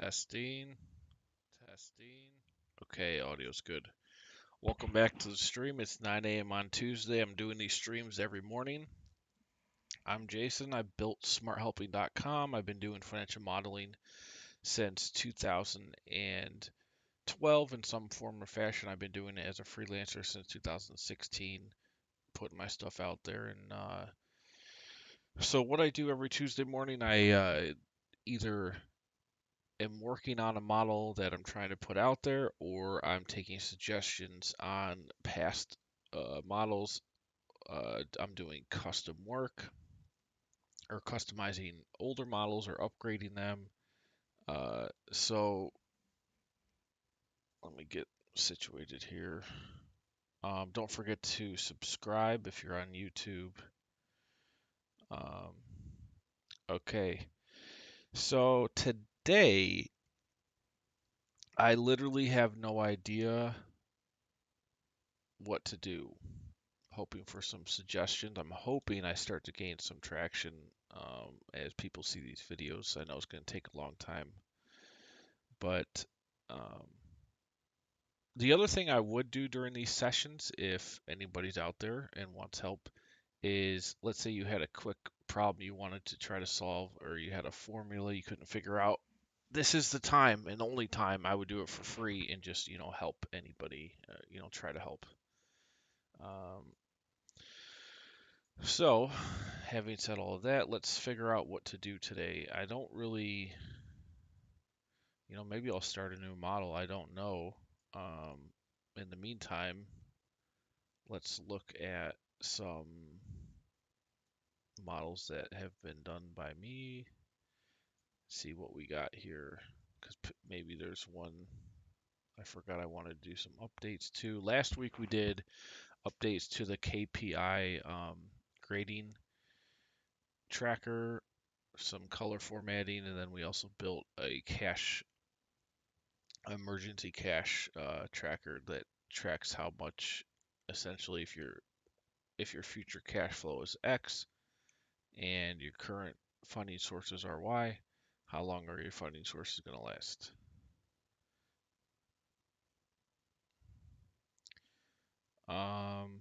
Testing, testing. Okay, audio's good. Welcome back to the stream. It's 9 a.m. on Tuesday. I'm doing these streams every morning. I'm Jason. I built smarthelping.com. I've been doing financial modeling since 2012 in some form or fashion. I've been doing it as a freelancer since 2016, putting my stuff out there. So what I do every Tuesday morning, I either am working on a model that I'm trying to put out there, or I'm taking suggestions on past models. I'm doing custom work or customizing older models or upgrading them. So let me get situated here. Don't forget to subscribe if you're on YouTube. Um, okay, so today I literally have no idea what to do. Hoping for some suggestions. I'm hoping I start to gain some traction as people see these videos. I know it's going to take a long time, but um, the other thing I would do during these sessions, if anybody's out there and wants help, is let's say you had a quick problem you wanted to try to solve, or you had a formula you couldn't figure out. This is the time and only time I would do it for free and just, help anybody, try to help. Um, So, having said all of that, let's figure out what to do today. I don't really, maybe I'll start a new model. I don't know. In the meantime, let's look at some models that have been done by me. See what we got here, because maybe there's one I forgot I wanted to do some updates to. Last week we did updates to the KPI grading tracker, some color formatting, and then we also built a emergency cash tracker that tracks how much, essentially, if your future cash flow is X and your current funding sources are Y, how long are your funding sources going to last? Um,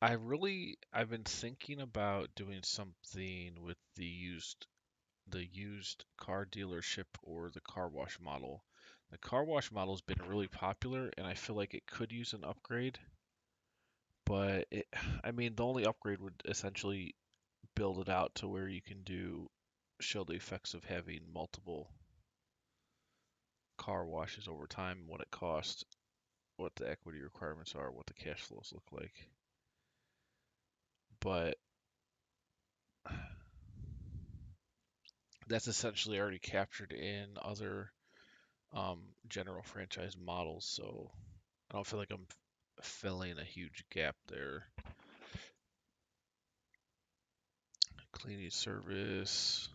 I've been thinking about doing something with the used car dealership or the car wash model. The car wash model has been really popular, and I feel like it could use an upgrade. But I mean, the only upgrade would essentially build it out to where you can show the effects of having multiple car washes over time, what it costs, what the equity requirements are, what the cash flows look like. But that's essentially already captured in other general franchise models, so I don't feel like I'm filling a huge gap there. Cleaning service.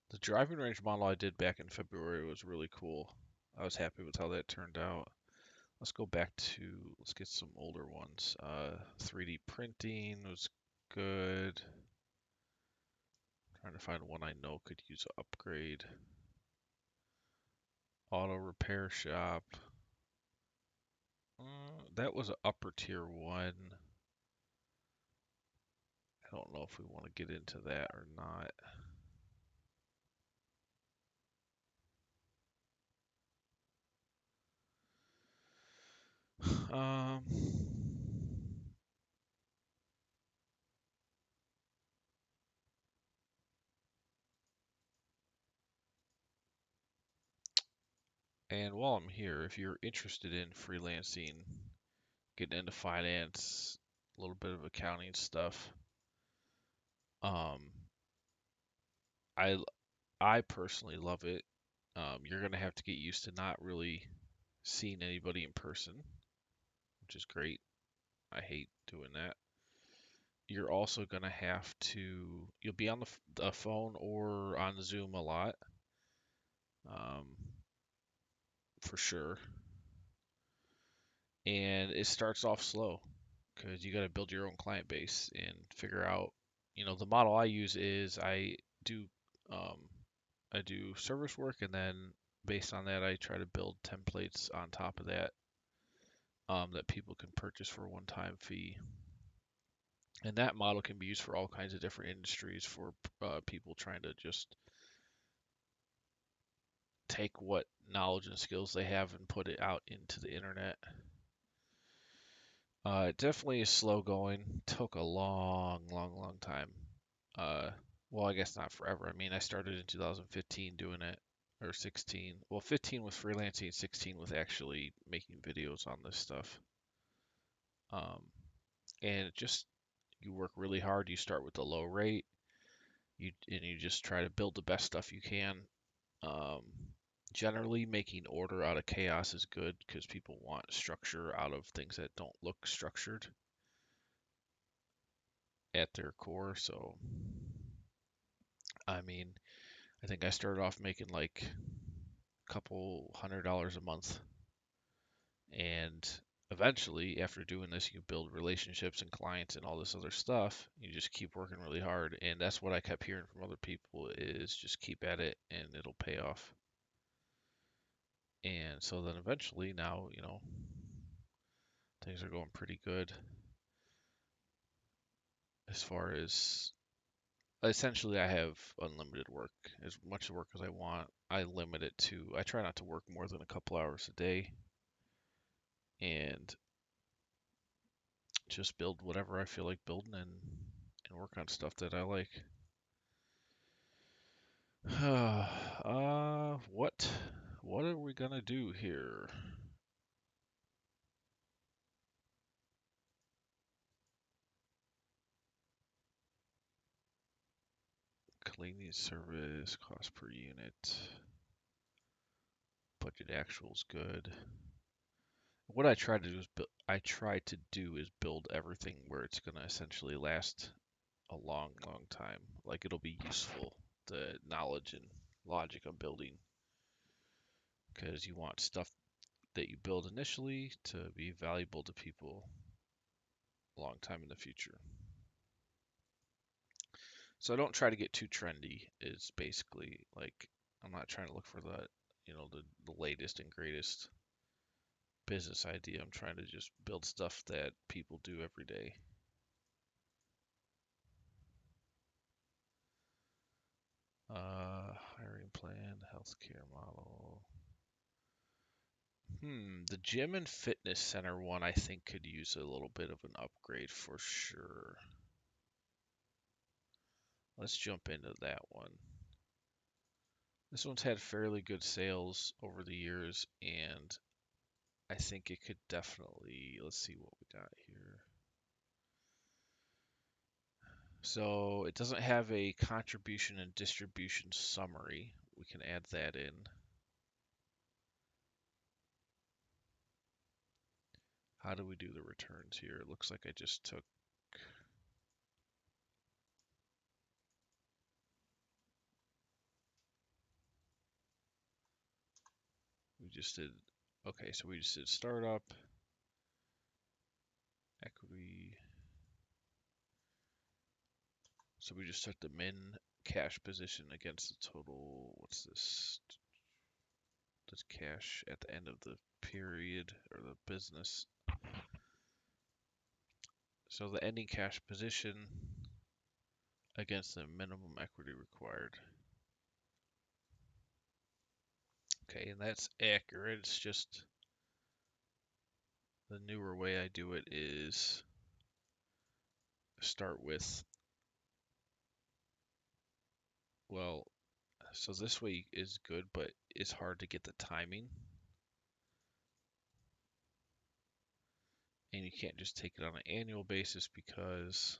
The driving range model I did back in February was really cool. I was happy with how that turned out. Let's get some older ones. 3D printing was good. Trying to find one I know could use an upgrade. Auto repair shop. That was an upper tier one. I don't know if we want to get into that or not. Um, and while I'm here, if you're interested in freelancing, getting into finance, a little bit of accounting stuff, um, I I personally love it. You're gonna have to get used to not really seeing anybody in person, which is great. I hate doing that. You're also gonna you'll be on the phone or on Zoom a lot, um, for sure. And it starts off slow because you got to build your own client base and figure out, the model I use is I do Um, I do service work, and then based on that, I try to build templates on top of that that people can purchase for a one-time fee. And that model can be used for all kinds of different industries for people trying to just take what knowledge and skills they have and put it out into the internet. It definitely is slow going. Took a long time. Uh, well, I guess not forever. I mean, I started in 2015 doing it, or 16. Well, 15 was freelancing, 16 was actually making videos on this stuff. Um, and it just you work really hard. You start with the low rate. You just try to build the best stuff you can. Um, Generally, making order out of chaos is good because people want structure out of things that don't look structured at their core. So, I mean, I think I started off making like a couple $100 a month, and eventually, after doing this, you build relationships and clients and all this other stuff. You just keep working really hard, and that's what I kept hearing from other people is just keep at it and it'll pay off. And so then eventually now, things are going pretty good as far as essentially I have unlimited work, as much work as I want. I try not to work more than a couple hours a day and just build whatever I feel like building and work on stuff that I like. What are we gonna do here? Cleaning service, cost per unit, budget actuals good. What I try to do is build everything where it's gonna essentially last a long time. Like it'll be useful, the knowledge and logic I'm building, because you want stuff that you build initially to be valuable to people a long time in the future. So I don't try to get too trendy. Is basically like I'm not trying to look for the latest and greatest business idea. I'm trying to just build stuff that people do every day. Hiring plan, healthcare model. The gym and fitness center one I think could use a little bit of an upgrade for sure. Let's jump into that one. This one's had fairly good sales over the years, and I think it could definitely, let's see what we got here. So it doesn't have a contribution and distribution summary. We can add that in. How do we do the returns here? It looks like I just took, we just did, okay, so we just did startup, equity. So we just took the min cash position against the total, what's this? This cash at the end of the period or the business. So the ending cash position against the minimum equity required. Okay, and that's accurate. It's just the newer way I do it is start with, well, so this way is good, but it's hard to get the timing. And you can't just take it on an annual basis because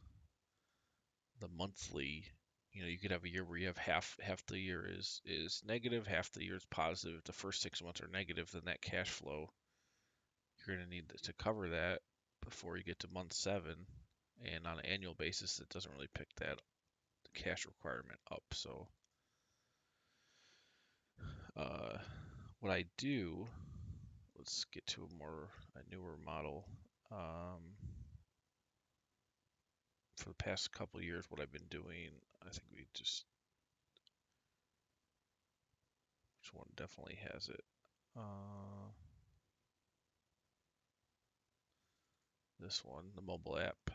the monthly, you could have a year where you have half the year is negative, half the year is positive. If the first 6 months are negative, then that cash flow you're going to need to cover that before you get to month 7. And on an annual basis, it doesn't really pick that cash requirement up. So uh, what I do, let's get to a newer model. For the past couple years, what I've been doing, I think we just Which one definitely has it? This one, the mobile app.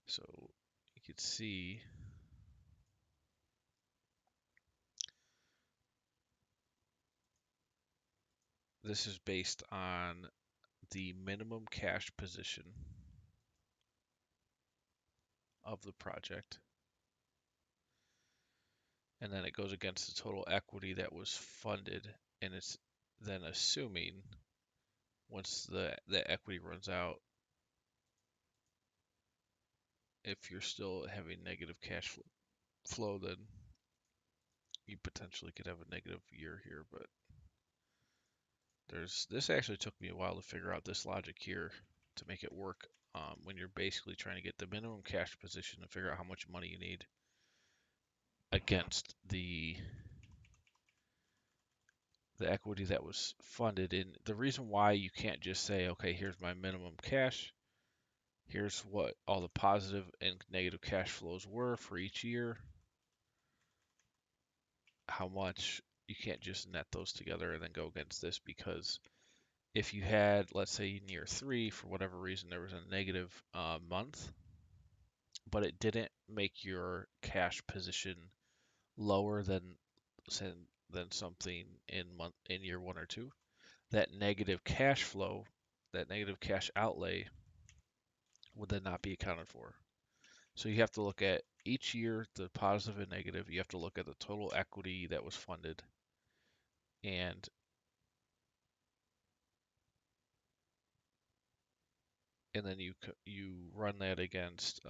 So you could see this is based on the minimum cash position of the project. And then it goes against the total equity that was funded, and it's then assuming once the equity runs out, if you're still having negative cash flow, then you potentially could have a negative year here. But this actually took me a while to figure out this logic here to make it work when you're basically trying to get the minimum cash position and figure out how much money you need against the equity that was funded. And the reason why you can't just say, okay, here's my minimum cash, here's what all the positive and negative cash flows were for each year, how much, you can't just net those together and then go against this, because if you had, let's say in year 3, for whatever reason, there was a negative month, but it didn't make your cash position lower than something in year 1 or 2, that negative cash flow, that negative cash outlay would then not be accounted for. So you have to look at each year, the positive and negative. You have to look at the total equity that was funded, and then you run that against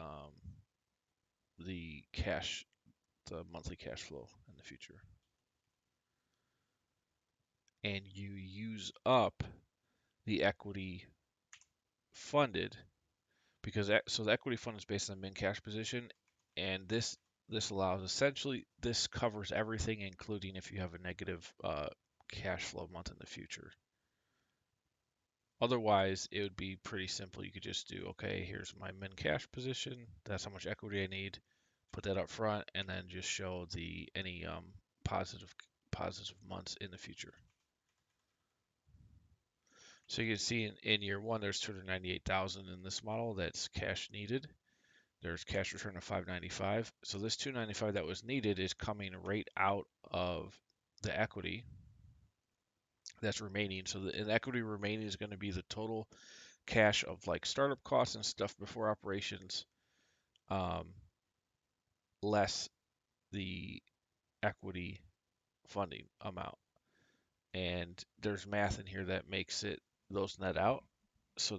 the monthly cash flow in the future, and you use up the equity funded, because so the equity fund is based on the min cash position, and this allows, essentially this covers everything, including if you have a negative cash flow month in the future. Otherwise, it would be pretty simple. You could just do, okay, here's my min cash position, that's how much equity I need, put that up front, and then just show any positive months in the future. So you can see in year 1, there's 298,000 in this model that's cash needed. There's cash return of 595. So this 295 that was needed is coming right out of the equity that's remaining. So the equity remaining is going to be the total cash of like startup costs and stuff before operations, less the equity funding amount. And there's math in here that makes those net out, so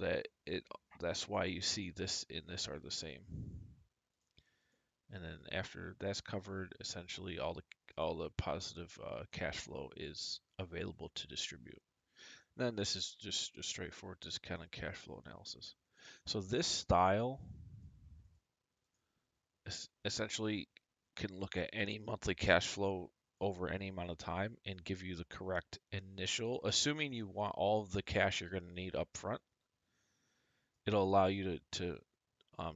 that's why you see this and this are the same. And then after that's covered, essentially all the positive cash flow is available to distribute. And then this is just a straightforward discounted cash flow analysis. So this style essentially can look at any monthly cash flow over any amount of time and give you the correct initial, assuming you want all of the cash you're going to need up front. It'll allow you to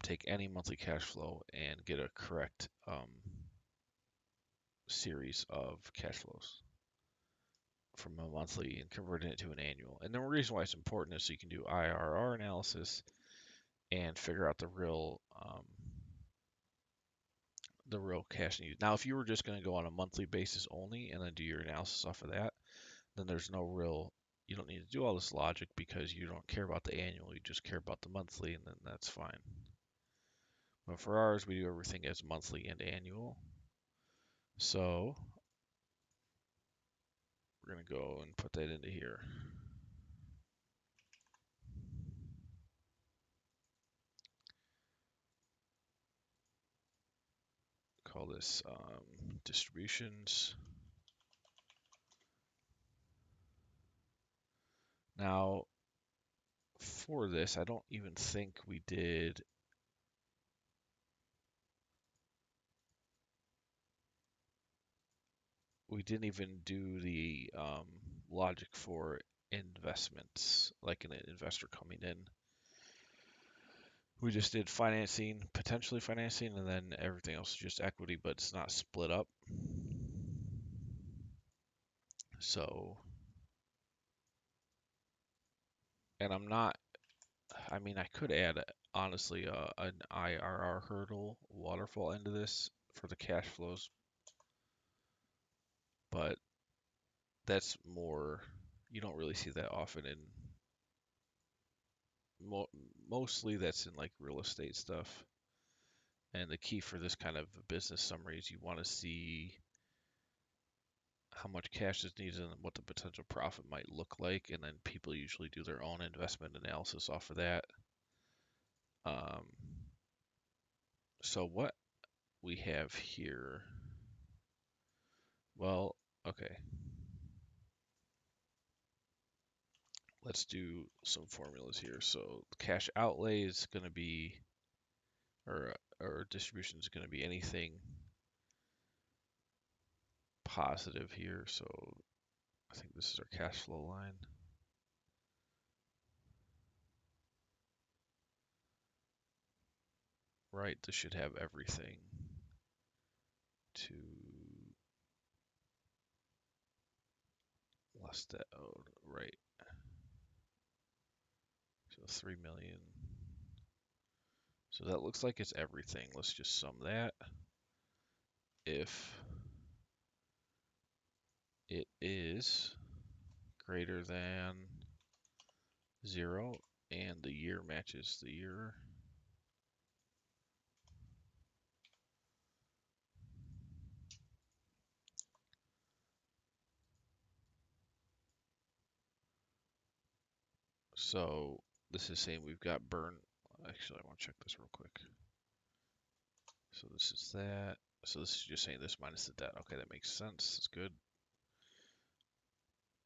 take any monthly cash flow and get a correct series of cash flows from a monthly and converting it to an annual. And the reason why it's important is so you can do IRR analysis and figure out the real cash needed. Now, if you were just going to go on a monthly basis only and then do your analysis off of that, then you don't need to do all this logic, because you don't care about the annual, you just care about the monthly, and then that's fine. But for ours, we do everything as monthly and annual. So we're going to go and put that into here. Call this distributions. Now, for this, I don't even think we didn't even do the logic for investments, like an investor coming in. We just did financing, potentially financing, and then everything else is just equity, but it's not split up. So, and I mean, I could add, honestly, an IRR hurdle waterfall into this for the cash flows, but that's more, you don't really see that often in, mo mostly that's in like real estate stuff. And the key for this kind of business summary is you want to see how much cash is needed and what the potential profit might look like, and then people usually do their own investment analysis off of that. Um, so what we have here, well, okay, let's do some formulas here. So cash outlay is going to be, or distribution is going to be anything positive here. So I think this is our cash flow line. Right, this should have everything to less that, oh, right. So 3 million. So that looks like it's everything. Let's just sum that. If it is greater than 0 and the year matches the year, so this is saying we've got burn. Actually, I want to check this real quick. So this is that. So this is just saying this minus the debt. Okay, that makes sense. That's good.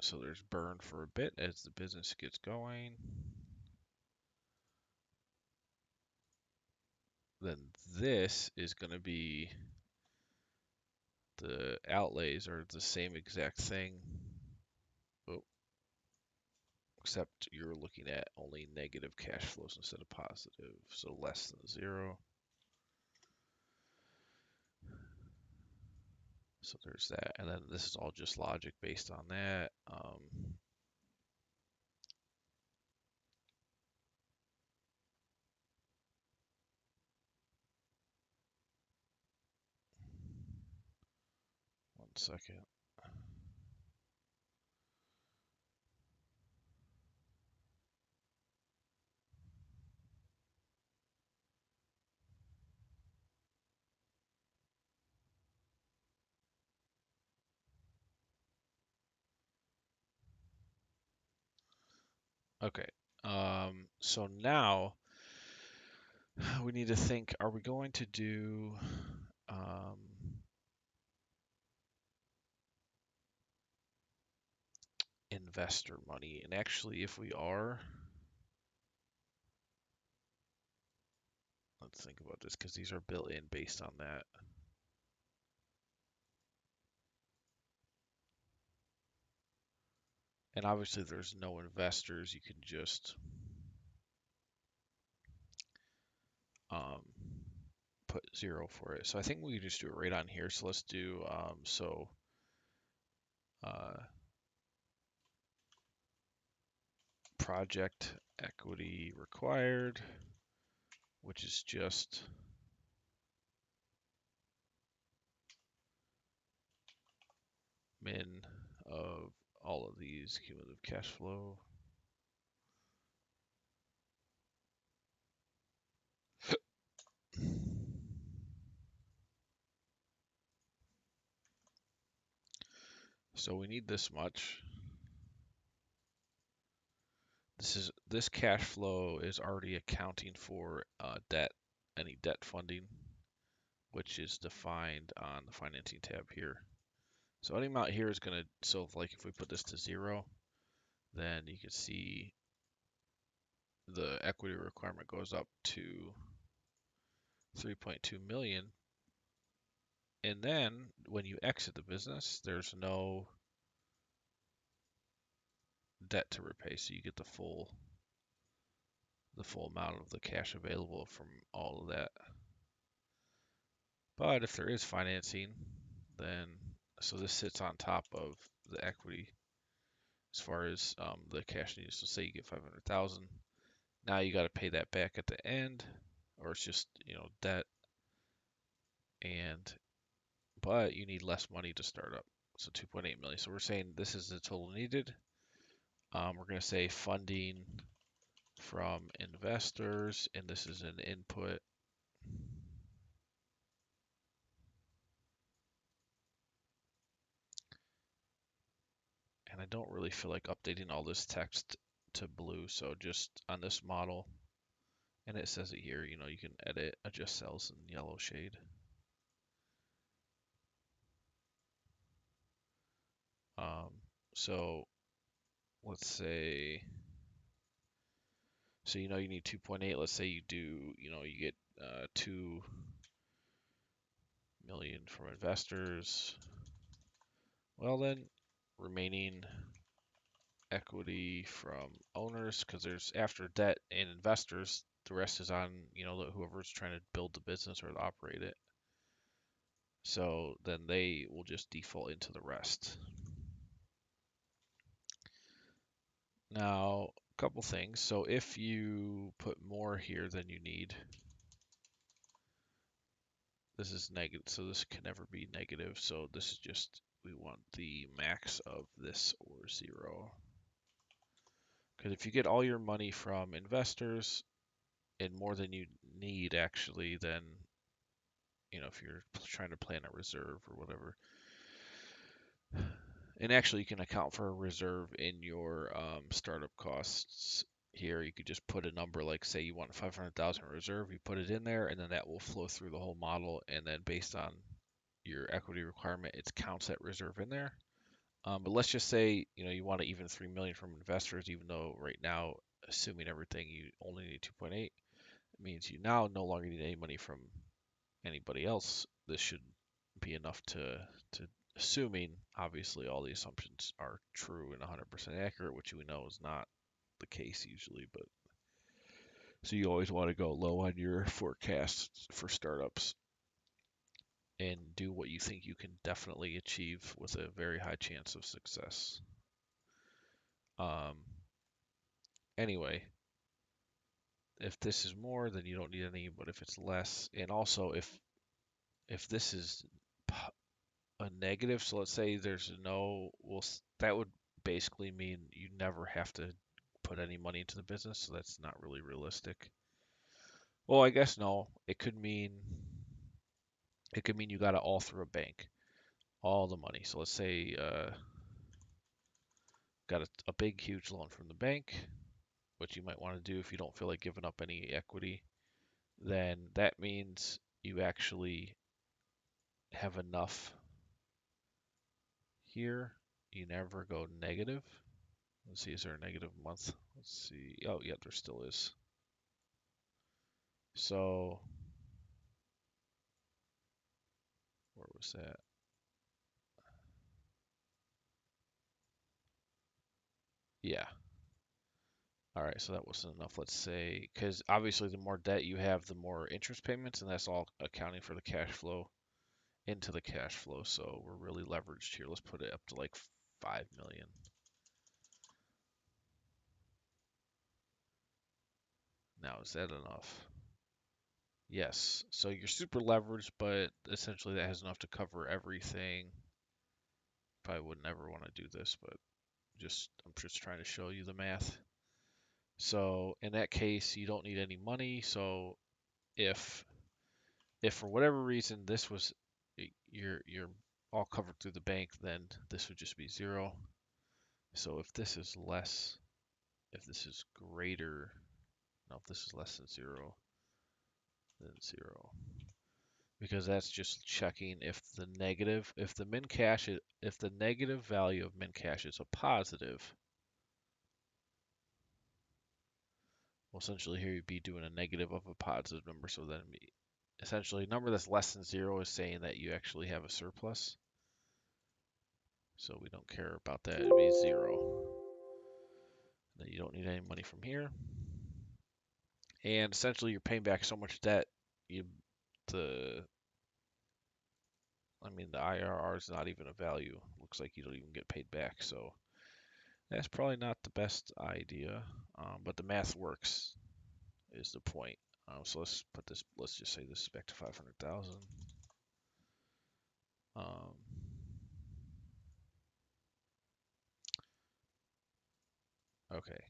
So there's burn for a bit as the business gets going. Then this is going to be the outlays are the same exact thing. Oh, except you're looking at only negative cash flows instead of positive, so less than 0. So there's that, and then this is all just logic based on that. One second. Okay. So now we need to think, are we going to do investor money? And actually, if we are, let's think about this because these are built in based on that. And obviously, there's no investors. You can just um, put 0 for it. So I think we can just do it right on here. So let's do uh, project equity required, which is just min of all of these cumulative cash flow. So we need this much. This cash flow is already accounting for debt, any debt funding, which is defined on the financing tab here. So any amount here is going to, so like if we put this to 0, then you can see the equity requirement goes up to 3.2 million. And then when you exit the business, there's no debt to repay, so you get the full amount of the cash available from all of that. But if there is financing, then so this sits on top of the equity as far as the cash needed. So say you get 500,000, now you got to pay that back at the end, or it's just debt, and but you need less money to start up. So 2.8 million. So we're saying this is the total needed. We're going to say funding from investors, and this is an input. And I don't really feel like updating all this text to blue, so just on this model, and it says it here, you can edit, adjust cells in yellow shade. Um, so let's say, so you need 2.8. Let's say you do, you get 2 million from investors. Well then, remaining equity from owners, because there's after debt and investors, the rest is on whoever's trying to build the business or to operate it. So then they will just default into the rest. Now, a couple things. So if you put more here than you need, this is negative, so this can never be negative. So this is just, we want the max of this or 0. Because if you get all your money from investors and more than you need actually, then, if you're trying to plan a reserve or whatever, and actually you can account for a reserve in your startup costs here. You could just put a number, like say you want 500,000 reserve, you put it in there, and then that will flow through the whole model, and then based on your equity requirement, it counts that reserve in there. But let's just say you want to even 3 million from investors, even though right now, assuming everything, you only need 2.8. It means you now no longer need any money from anybody else. This should be enough to assuming obviously all the assumptions are true and 100% accurate, which we know is not the case usually. But so you always want to go low on your forecasts for startups and do what you think you can definitely achieve with a very high chance of success. Um, anyway, if this is more, then you don't need any, but if it's less, and also if this is a negative, so let's say there's no, well, that would basically mean you never have to put any money into the business, so that's not really realistic. Well, I guess no. It could mean you got it all through a bank, all the money. So let's say got a big, huge loan from the bank, which you might want to do if you don't feel like giving up any equity. Then that means you actually have enough here. You never go negative. Let's see, is there a negative month? Let's see. Oh, yeah, there still is. So, where was that? Yeah. All right, so that wasn't enough, let's say, because obviously the more debt you have, the more interest payments, and that's all accounting for the cash flow into the cash flow. So we're really leveraged here. Let's put it up to like 5 million. Now, is that enough? Yes. So you're super leveraged, but essentially that has enough to cover everything. Probably would never want to do this, but I'm just trying to show you the math. So in that case, you don't need any money. So if for whatever reason this was you're all covered through the bank, then this would just be 0. So if this is less, if this is greater, no, if this is less than 0, then 0. Because that's just checking if the negative, if the min cash is, if the negative value of min cash is a positive, well, essentially here you'd be doing a negative of a positive number. So then essentially a number that's less than 0 is saying that you actually have a surplus. So we don't care about that. It'd be 0. Then you don't need any money from here. And essentially you're paying back so much debt, you the I mean, the IRR is not even a value. Looks like you don't even get paid back. So that's probably not the best idea, but the math works is the point. So let's put this, let's just say this is back to 500,000. Um, okay.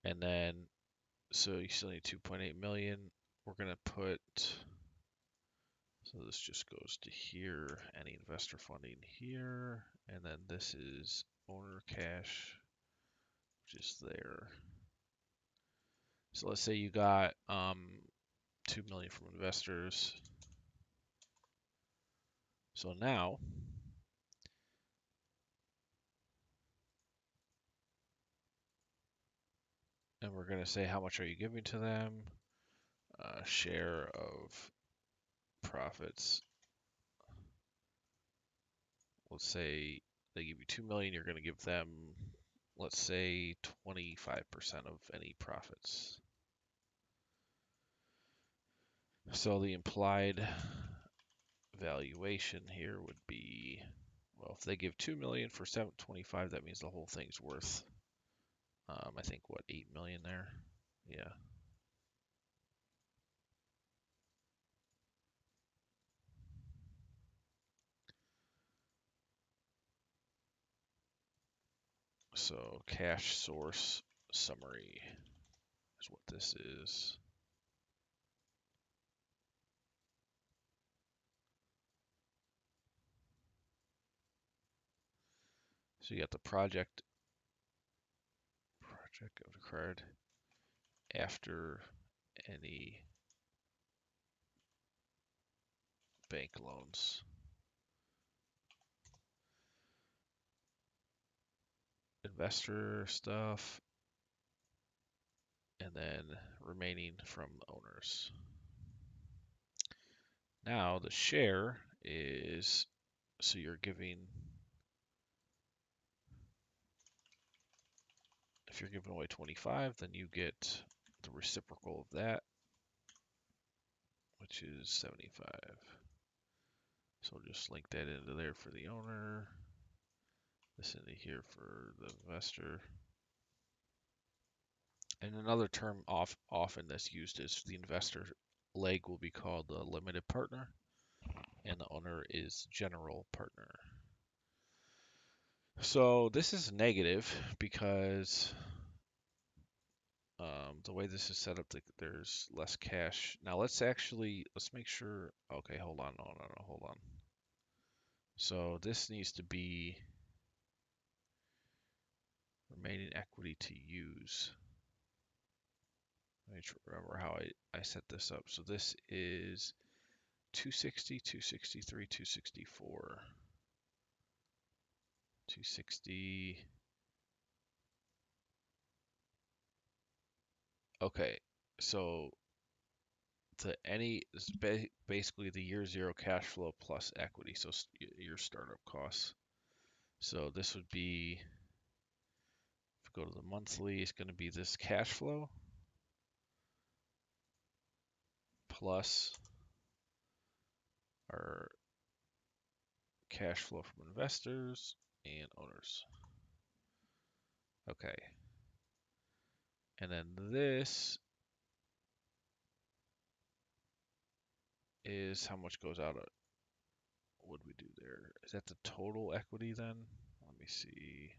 And then, so you still need 2.8 million. We're going to put, so this just goes to here, any investor funding here. And then this is owner cash, which is there. So let's say you got 2 million from investors. So now, and we're going to say how much are you giving to them? Share of profits. Let's say they give you 2 million, you're going to give them, let's say 25% of any profits. So the implied valuation here would be, well, if they give 2 million for 725, that means the whole thing's worth, I think what, 8 million there? Yeah. So cash source summary is what this is. So you got the project of the card after any bank loans. Investor stuff, and then remaining from owners. Now the share is, so you're giving, if you're giving away 25, then you get the reciprocal of that, which is 75. So just link that into there for the owner, this into here for the investor. And another term often that's used is the investor leg will be called the limited partner, and the owner is general partner. So this is negative because the way this is set up, there's less cash. Now let's make sure. Okay, hold on, no, hold on. So this needs to be remaining equity to use. Let me remember how I set this up. So this is 260, 263, 264. 260. Okay, so is basically the year zero cash flow plus equity, so your startup costs. So this would be, if we go to the monthly, it's going to be this cash flow plus our cash flow from investors and owners. Okay. And then this is how much goes out of, what do we do there? Is that the total equity then? Let me see.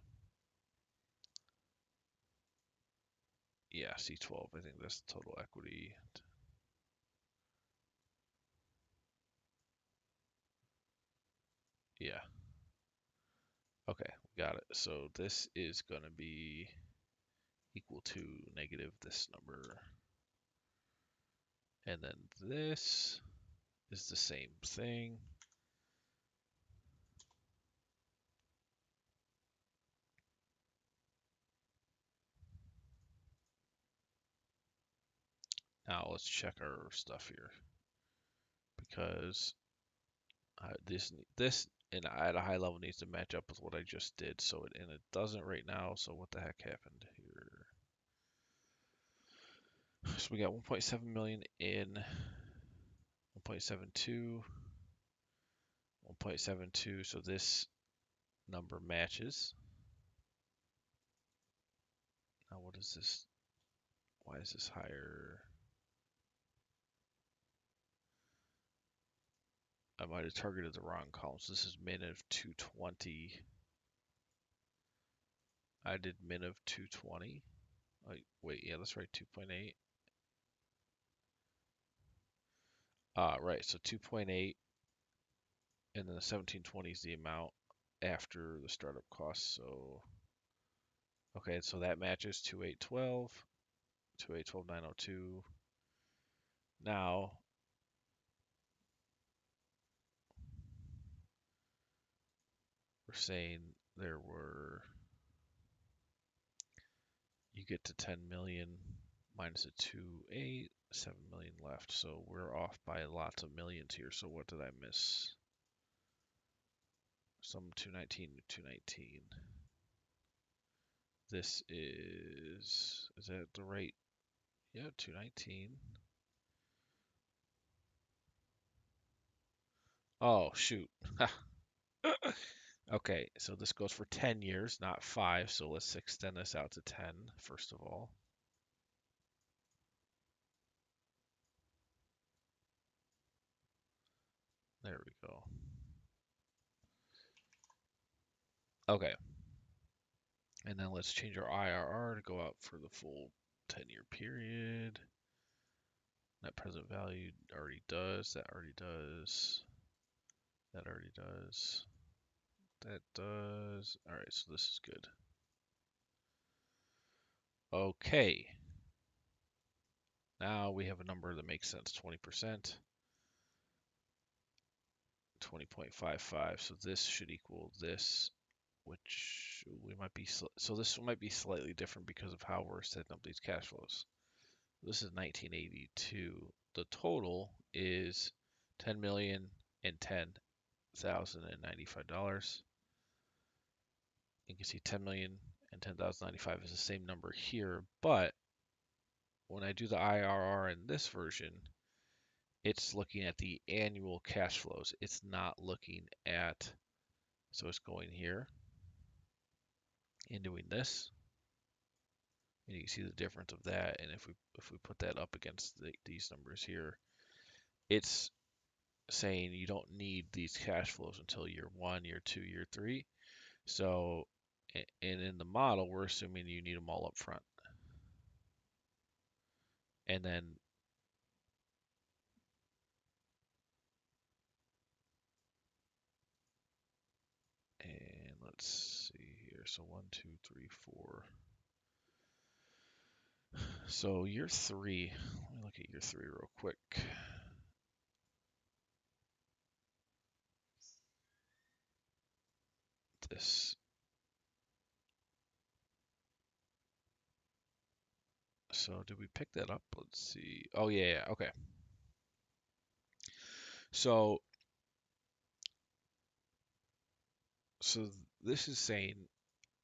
Yeah, C12, I think that's the total equity. Yeah. Okay, got it. So this is going to be equal to negative this number. And then this is the same thing. Now let's check our stuff here, because this and at a high level needs to match up with what I just did. So and it doesn't right now. So what the heck happened here? So we got 1.7 million in 1.72. 1.72, so this number matches. Now what is this? Why is this higher? I might have targeted the wrong columns. This is min of 220. I did min of 220. Oh, wait, yeah, that's right, 2.8. Right, so 2.8, and then the 1720 is the amount after the startup costs. So, okay, so that matches 2812, 2812902. Now, we're saying there were, you get to 10 million minus a 2.8, 7 million left. So we're off by lots of millions here. So what did I miss? Some 219 to 219. This is that the right? Yeah, 219. Oh, shoot. Okay, so this goes for 10 years, not 5. So let's extend this out to 10, first of all. There we go. Okay. And then let's change our IRR to go out for the full 10-year period. Net present value already does. That already does. That already does. That does. All right, so this is good. Okay. Now we have a number that makes sense. 20%. 20.55. So this should equal this, which we might be. So this might be slightly different because of how we're setting up these cash flows. This is 1982. The total is $10,010,095. You can see 10,010,095 is the same number here, but when I do the IRR in this version, it's looking at the annual cash flows. It's not looking at, so it's going here and doing this, and you can see the difference of that. And if we put that up against these numbers here, it's saying you don't need these cash flows until year 1, year 2, year 3. So, and in the model, we're assuming you need them all up front. And then and let's see here. So 1, 2, 3, 4. So year 3, let me look at year 3 real quick. This. So did we pick that up? Let's see. Oh yeah, okay. So this is saying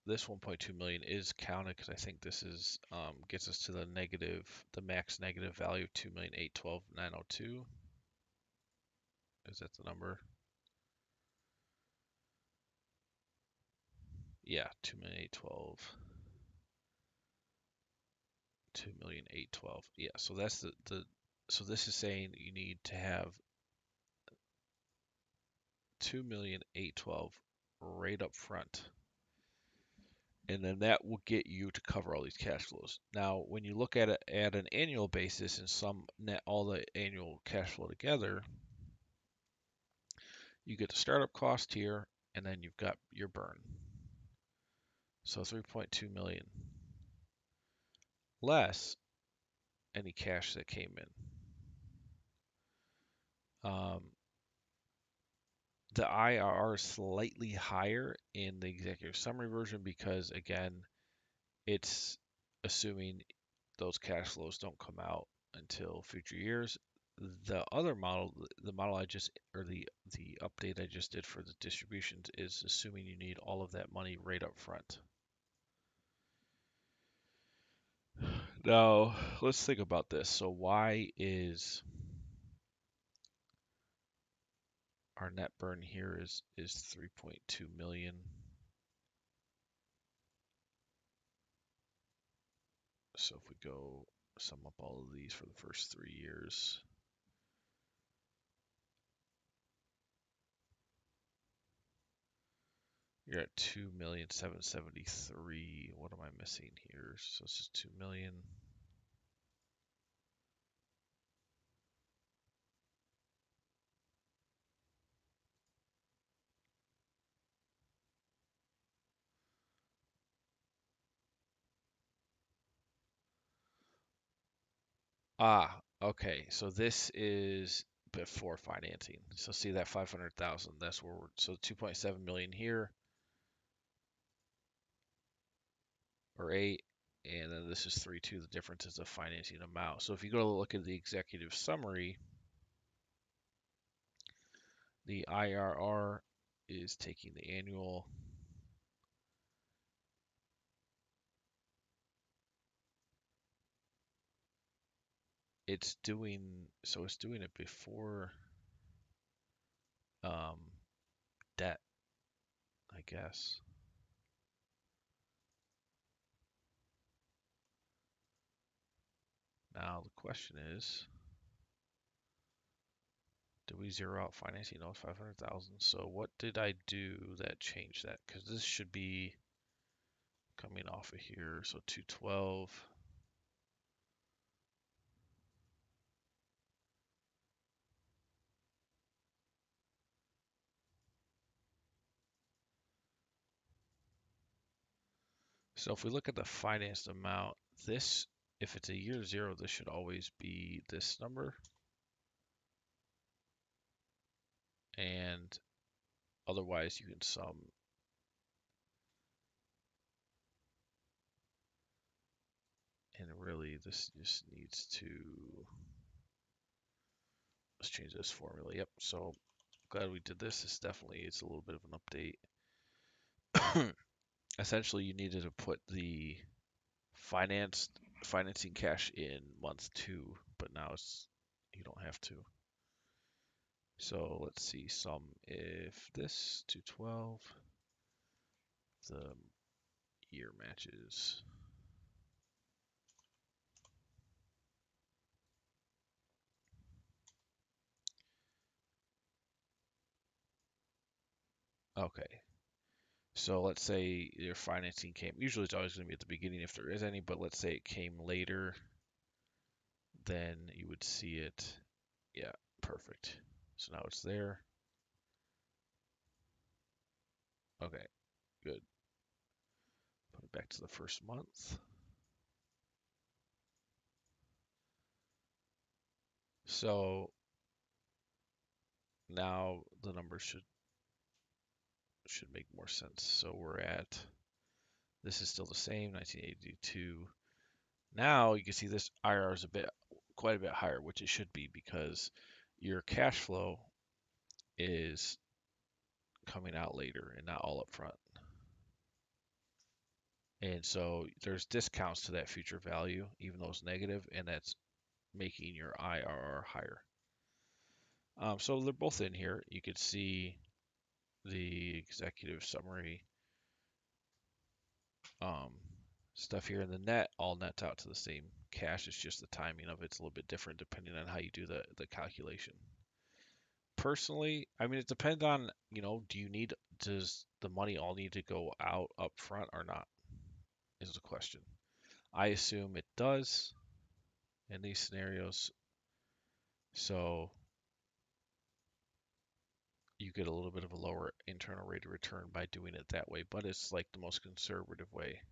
this 1.2 million is counted because I think this is gets us to the max negative value of 2,812,902. Is that the number? Yeah, 2,812. 2,812. Yeah, so that's the so this is saying you need to have 2,812 right up front. And then that will get you to cover all these cash flows. Now, when you look at it at an annual basis and sum net all the annual cash flow together, you get the startup cost here, and then you've got your burn. So 3.2 million less any cash that came in. The IRR is slightly higher in the executive summary version because, again, it's assuming those cash flows don't come out until future years. The other model, the model I just, or the update I just did for the distributions is assuming you need all of that money right up front. Now, let's think about this. So why is our net burn here is 3.2 million. So if we go sum up all of these for the first 3 years, you're at 2,773,000. What am I missing here? So it's just 2 million. Ah, okay. So this is before financing. So see that 500,000, that's where we're, so 2.7 million here, or 8, and then this is 3.2. The difference is the financing amount. So if you go to look at the executive summary, the IRR is taking the annual. It's doing, so it's doing it before um, debt, I guess. Now the question is, do we zero out financing? No, 500,000. So what did I do that changed that? Because this should be coming off of here. So 212. So if we look at the financed amount, this, if it's a year zero, this should always be this number. And otherwise you can sum. And really this just needs to, let's change this formula. Yep. So glad we did this. This definitely is a little bit of an update. Essentially, you needed to put the financing cash in month 2, but now it's, you don't have to. So let's see, sum if this 212, the year matches. Okay. So let's say your financing came, usually it's always going to be at the beginning if there is any, but let's say it came later, then you would see it. Yeah, perfect. So now it's there. Okay, good. Put it back to the first month. So now the numbers should make more sense. So we're at, this is still the same, 1982. Now you can see this IRR is quite a bit higher, which it should be because your cash flow is coming out later and not all up front. And so there's discounts to that future value, even though it's negative, and that's making your IRR higher. So they're both in here. You could see the executive summary um, stuff here, and the net all nets out to the same cash. It's just the timing of it's a little bit different depending on how you do the calculation. Personally, I mean, it depends on, does the money all need to go out up front or not, is the question. I assume it does in these scenarios. So you get a little bit of a lower internal rate of return by doing it that way, but it's like the most conservative way.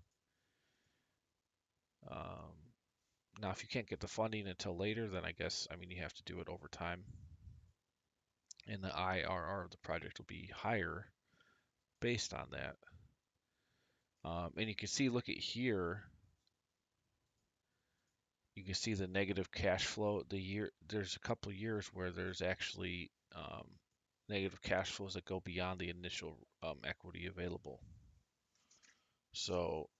Um, Now, if you can't get the funding until later, then I guess, I mean, you have to do it over time. And the IRR of the project will be higher based on that. And you can see, look at here, you can see the negative cash flow. There's a couple years where there's actually negative cash flows that go beyond the initial equity available. So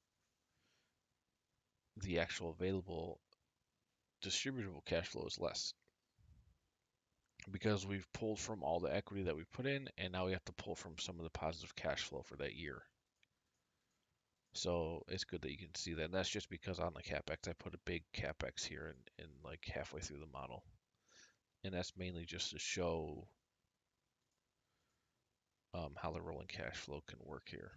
the actual available distributable cash flow is less. because we've pulled from all the equity that we put in, and now we have to pull from some of the positive cash flow for that year. So it's good that you can see that. And that's just because on the CapEx, I put a big CapEx here in like halfway through the model. And that's mainly just to show how the rolling cash flow can work here.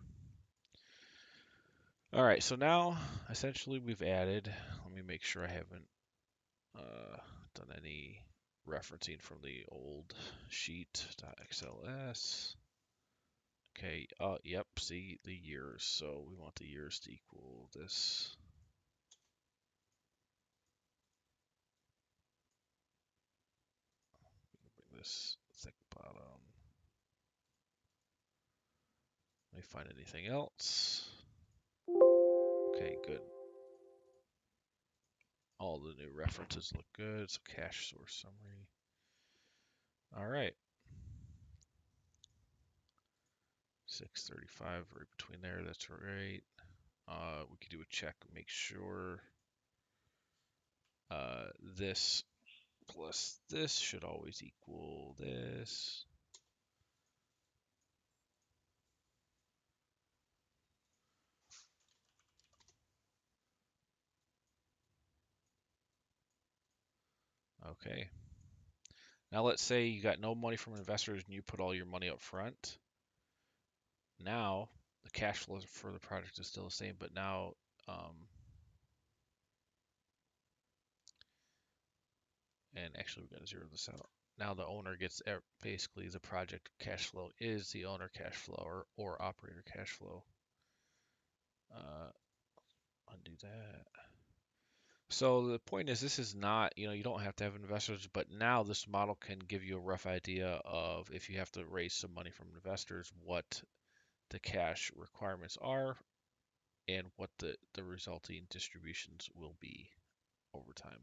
All right, so now essentially we've added, let me make sure I haven't done any referencing from the old sheet.xls. Okay, yep, see the years. So we want the years to equal this. Bring this thick bottom. Let me find anything else. Okay, good. All the new references look good. So cash source summary. All right. 635 right between there. That's right. We could do a check, make sure this plus this should always equal this. Okay. Now let's say you got no money from investors and you put all your money up front. Now the cash flow for the project is still the same, but now and actually we're going to zero this out. Now the owner gets basically the project cash flow is the owner cash flow or operator cash flow. Undo that. So the point is, this is not, you don't have to have investors, but now this model can give you a rough idea of if you have to raise some money from investors, what the cash requirements are and what the resulting distributions will be over time.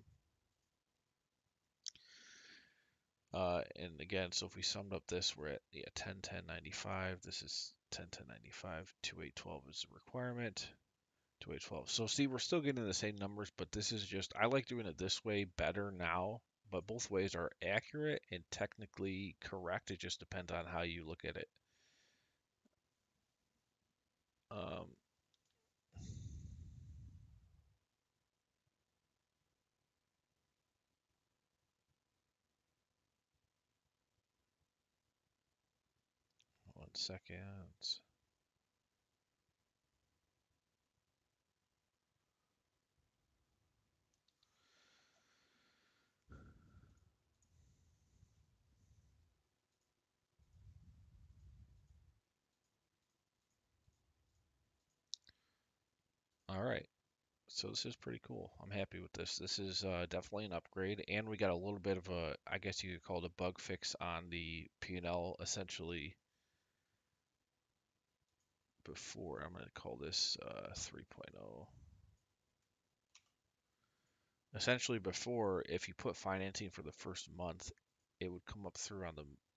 And again, so if we summed up this, we're at 10, 10, 95. This is 10, 10, 95. 2812 is the requirement. 2812. So see, we're still getting the same numbers, but this is just, I like doing it this way better now, but both ways are accurate and technically correct. It just depends on how you look at it. Um, One second. All right. So this is pretty cool. I'm happy with this. This is definitely an upgrade, and we got a little bit of a, I guess you could call it a bug fix on the P&L essentially before. I'm going to call this 3.0. Essentially before, if you put financing for the first month, it would come up through on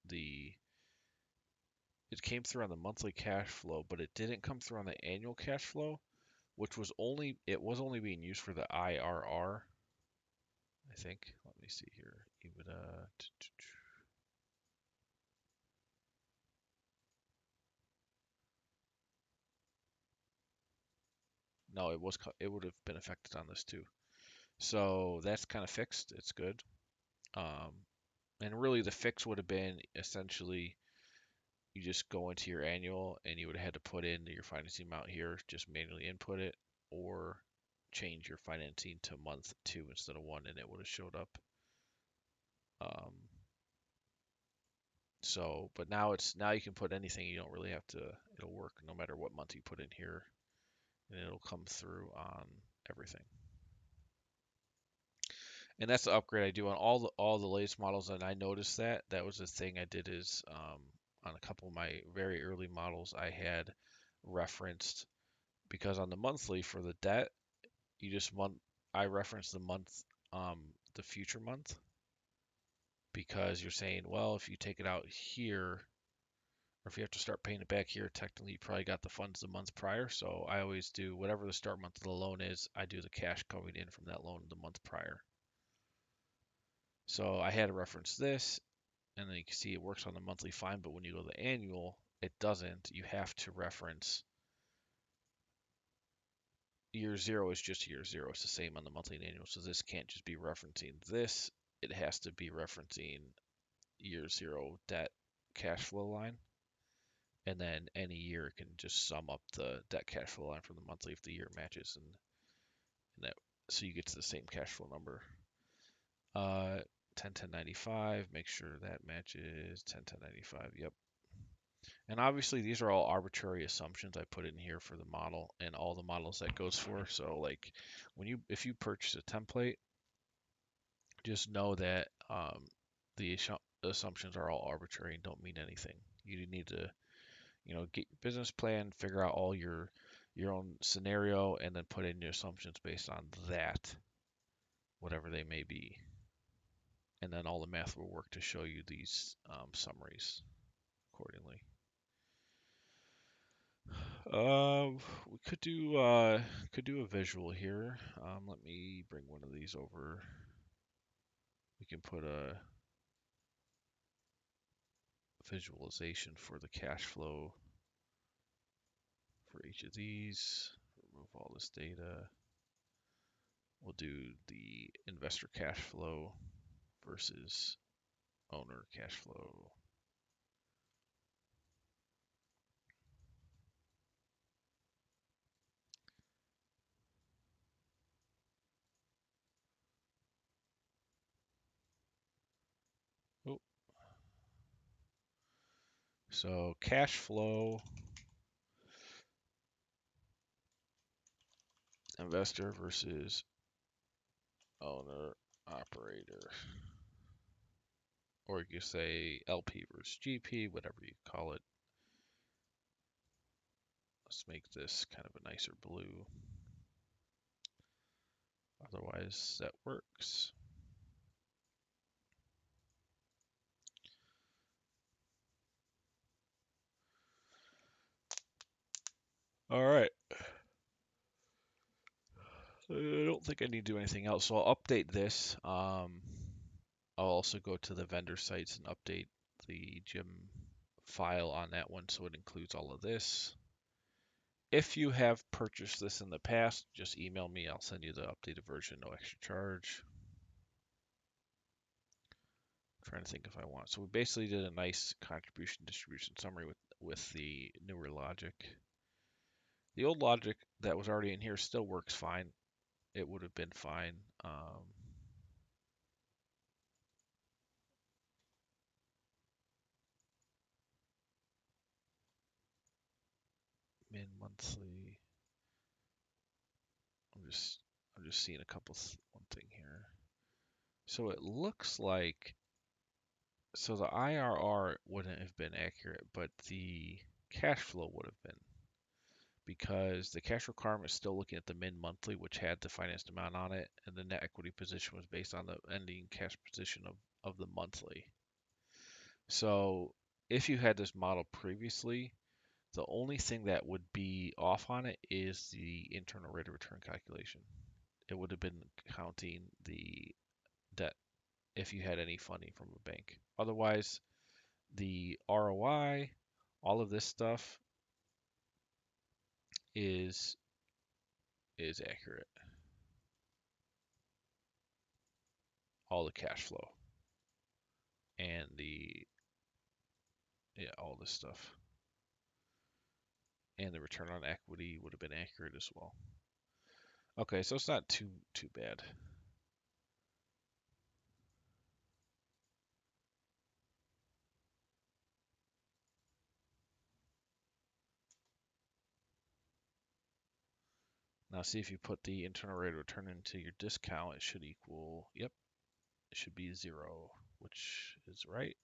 the it came through on the monthly cash flow, but it didn't come through on the annual cash flow, which was only being used for the IRR, I think. Let me see here. EBITDA. No, it would have been affected on this too. So that's kind of fixed. It's good. Um, and really the fix would have been essentially you just go into your annual and you would have had to put in your financing amount here, just manually input it, or change your financing to month 2 instead of 1, and it would have showed up. Um, but now you can put anything. You don't really have to. It'll work no matter what month you put in here, and it'll come through on everything. And that's the upgrade I do on all the latest models. And I noticed that was the thing I did is on a couple of my very early models I had referenced because on the monthly for the debt you just I reference the month the future month because you're saying, well, if you take it out here or if you have to start paying it back here, technically you probably got the funds the month prior. So I always do whatever the start month of the loan is, I do the cash coming in from that loan the month prior. So I had to reference this and then you can see it works on the monthly fine, but when you go to the annual, it doesn't. You have to reference year zero is just year zero. It's the same on the monthly and annual. So this can't just be referencing this. It has to be referencing year zero debt cash flow line. And then any year can just sum up the debt cash flow line from the monthly if the year matches, and that so you get to the same cash flow number. 1095, make sure that matches 1095. Yep. And obviously these are all arbitrary assumptions I put in here for the model and all the models that goes for. So like if you purchase a template, just know that the assumptions are all arbitrary and don't mean anything. You need to, get your business plan, figure out all your own scenario, and then put in your assumptions based on that, whatever they may be. And then all the math will work to show you these summaries accordingly. We could do a visual here. Let me bring one of these over. We can put a visualization for the cash flow for each of these. Remove all this data. We'll do the investor cash flow versus owner cash flow. Oh. So cash flow, investor versus owner operator. Or you could say LP versus GP, whatever you call it. Let's make this kind of a nicer blue. Otherwise, that works. All right. I don't think I need to do anything else, so I'll update this. I'll also go to the vendor sites and update the gym file on that one so it includes all of this. If you have purchased this in the past, just email me. I'll send you the updated version, no extra charge. I'm trying to think if I want. So we basically did a nice contribution distribution summary with the newer logic. The old logic that was already in here still works fine. It would have been fine. Min monthly. I'm just seeing a couple one thing here. So it looks like the IRR wouldn't have been accurate, but the cash flow would have been, because the cash requirement is still looking at the min monthly, which had the financed amount on it, and the net equity position was based on the ending cash position of the monthly. So if you had this model previously, the only thing that would be off on it is the internal rate of return calculation. It would have been counting the debt if you had any funding from a bank. Otherwise, the ROI, all of this stuff is accurate. All the cash flow and all this stuff. And the return on equity would have been accurate as well. Okay, so it's not too bad. Now see if you put the internal rate of return into your discount, it should equal, yep, it should be 0, which is right.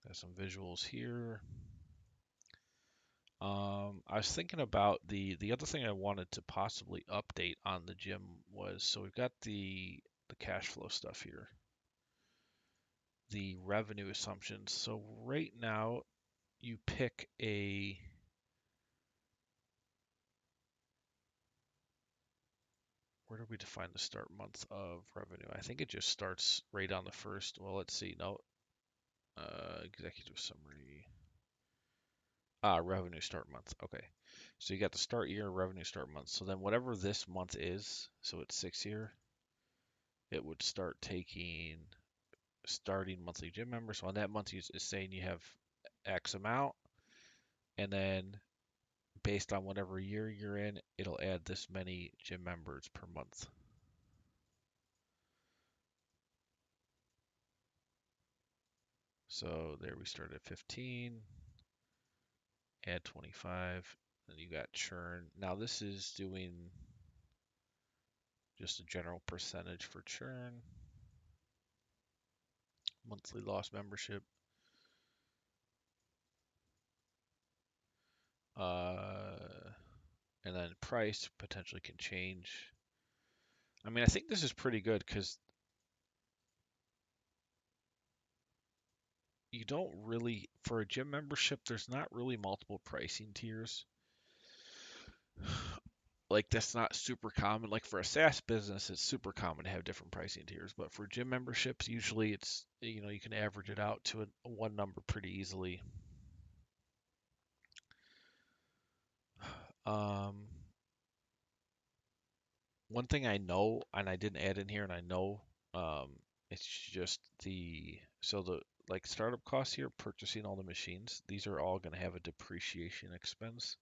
Got some visuals here. I was thinking about the other thing I wanted to possibly update on the gym was, so we've got the cash flow stuff here, the revenue assumptions. So right now you pick a where do we define the start month of revenue? I think it just starts right on the first. Well, let's see. No, executive summary. Revenue start month. Okay. So you got the start year, revenue start month. So then whatever this month is, so it's 6 year, it would start taking starting monthly gym members. So on that month, it's saying you have X amount, and then based on whatever year you're in, it'll add this many gym members per month. So there we start at 15, add 25, then you got churn. Now this is doing just a general percentage for churn, monthly lost membership. And then price potentially can change. I mean, I think this is pretty good because you don't really, for a gym membership, there's not really multiple pricing tiers. Like that's not super common. Like for a SaaS business, it's super common to have different pricing tiers. But for gym memberships, usually it's, you can average it out to a one number pretty easily. Um, One thing I know, and I didn't add in here, and I know, it's just so the like startup costs here, purchasing all the machines, these are all going to have a depreciation expense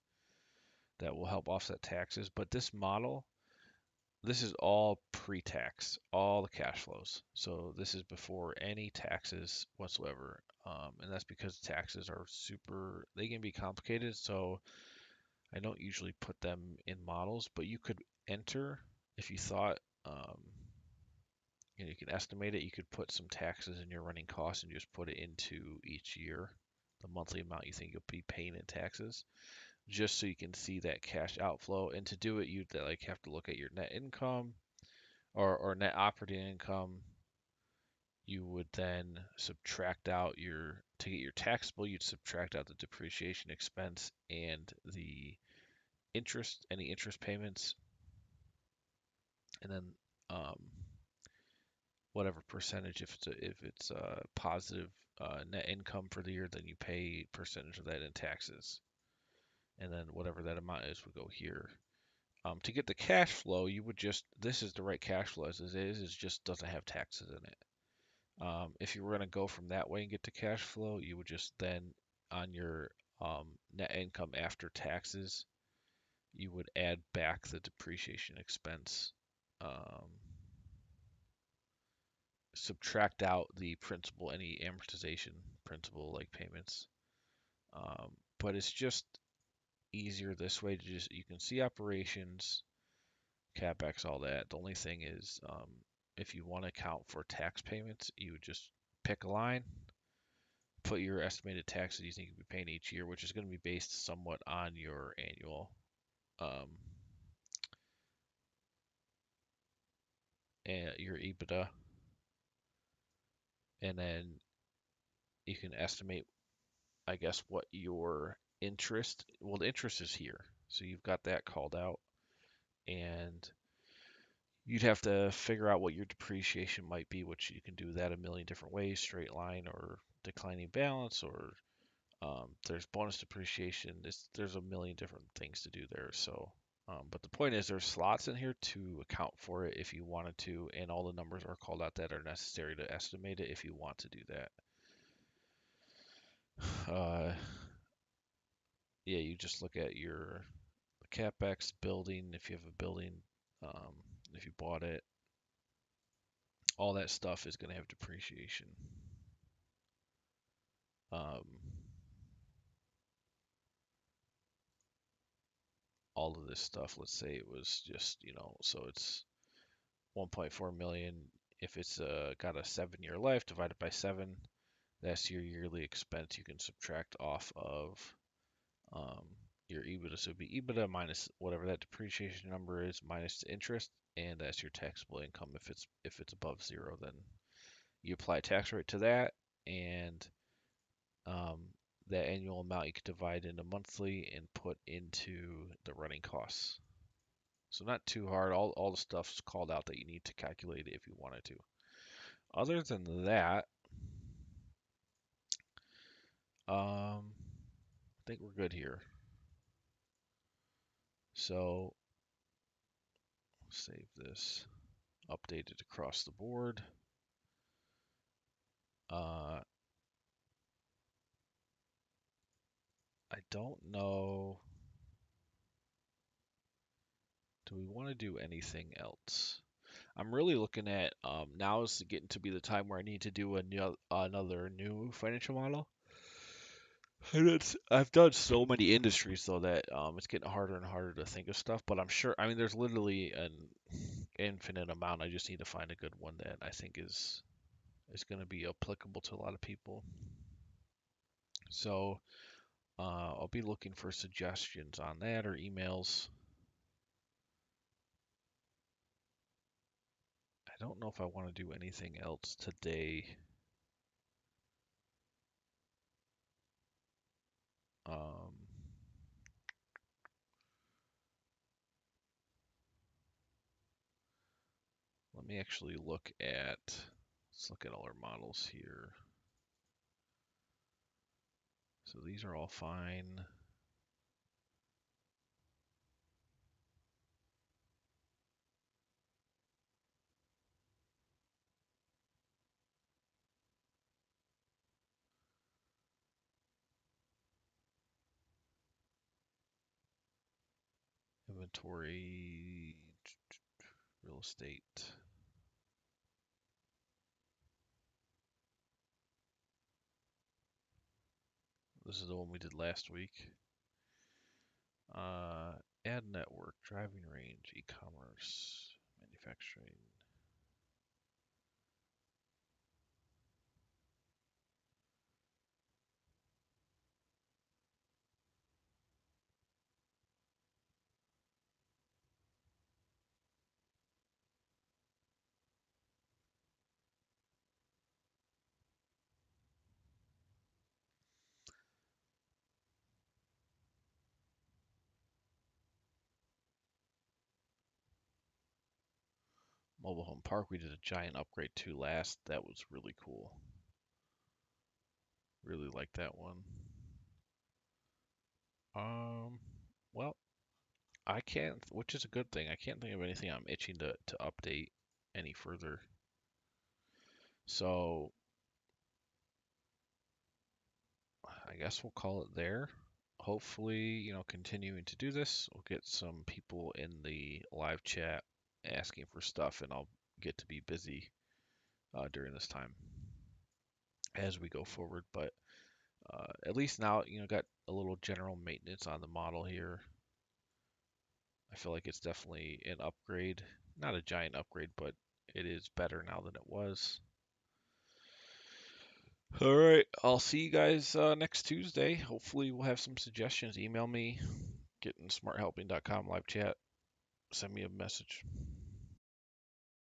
that will help offset taxes. But this model, this is all pre-tax, all the cash flows. So this is before any taxes whatsoever. And that's because taxes are they can be complicated. So I don't usually put them in models, but you could enter if you thought, you can estimate it. You could put some taxes in your running costs and just put it into each year, the monthly amount you think you'll be paying in taxes, just so you can see that cash outflow. And to do it, you'd like have to look at your net income or net operating income. You would then subtract out to get your taxable, you'd subtract out the depreciation expense and the interest, any interest payments, and then um, whatever percentage, if it's positive net income for the year, then you pay percentage of that in taxes, and then whatever that amount is would go here. To get the cash flow, you would this is the right cash flow as it is, it just doesn't have taxes in it. If you were going to go from that way and get to cash flow, you would just then on your net income after taxes, you would add back the depreciation expense, um, subtract out the principal, any amortization principal like payments. But it's just easier this way to you can see operations, capex, all that. The only thing is, if you want to account for tax payments, you would just pick a line, put your estimated taxes you think you'll be paying each year, which is going to be based somewhat on your annual um, your EBITDA, and then you can estimate, I guess, what your interest. Well, the interest is here, so you've got that called out, and you'd have to figure out what your depreciation might be, which you can do that a million different ways: straight line or declining balance, or there's bonus depreciation. There's a million different things to do there. So, but the point is, there's slots in here to account for it if you wanted to, and all the numbers are called out that are necessary to estimate it if you want to do that. Yeah, you just look at your capex building, if you have a building, um, if you bought it, all that stuff is going to have depreciation. Um, all of this stuff, let's say it was just, so it's 1.4 million. If it's got a 7-year life, divided by 7, that's your yearly expense you can subtract off of um, your EBITDA. So it'd be EBITDA minus whatever that depreciation number is, minus the interest, and that's your taxable income. If it's above 0, then you apply a tax rate to that, and um, that annual amount you could divide into monthly and put into the running costs. So not too hard. All the stuff's called out that you need to calculate it if you wanted to. Other than that, I think we're good here. So save this, update it across the board. I don't know. Do we want to do anything else? I'm really looking at now is getting to be the time where I need to do another new financial model. And I've done so many industries though that it's getting harder and harder to think of stuff. But I'm sure, I mean, there's literally an infinite amount. I just need to find a good one that I think is going to be applicable to a lot of people. So I'll be looking for suggestions on that or emails. I don't know if I want to do anything else today. Um, Let me actually let's look at all our models here. So these are all fine. Inventory, real estate. This is the one we did last week. Ad network, driving range, e-commerce, manufacturing. Mobile home park, we did a giant upgrade to last. That was really cool. Really like that one. Um, well, I can't, which is a good thing. I can't think of anything I'm itching to update any further. So I guess we'll call it there. Hopefully, continuing to do this, we'll get some people in the live chat asking for stuff, and I'll get to be busy during this time as we go forward. But at least now, got a little general maintenance on the model here. I feel like it's definitely an upgrade. Not a giant upgrade, but it is better now than it was. All right, I'll see you guys next Tuesday. Hopefully, we'll have some suggestions. Email me, gettinsmarthelping.com live chat. Send me a message.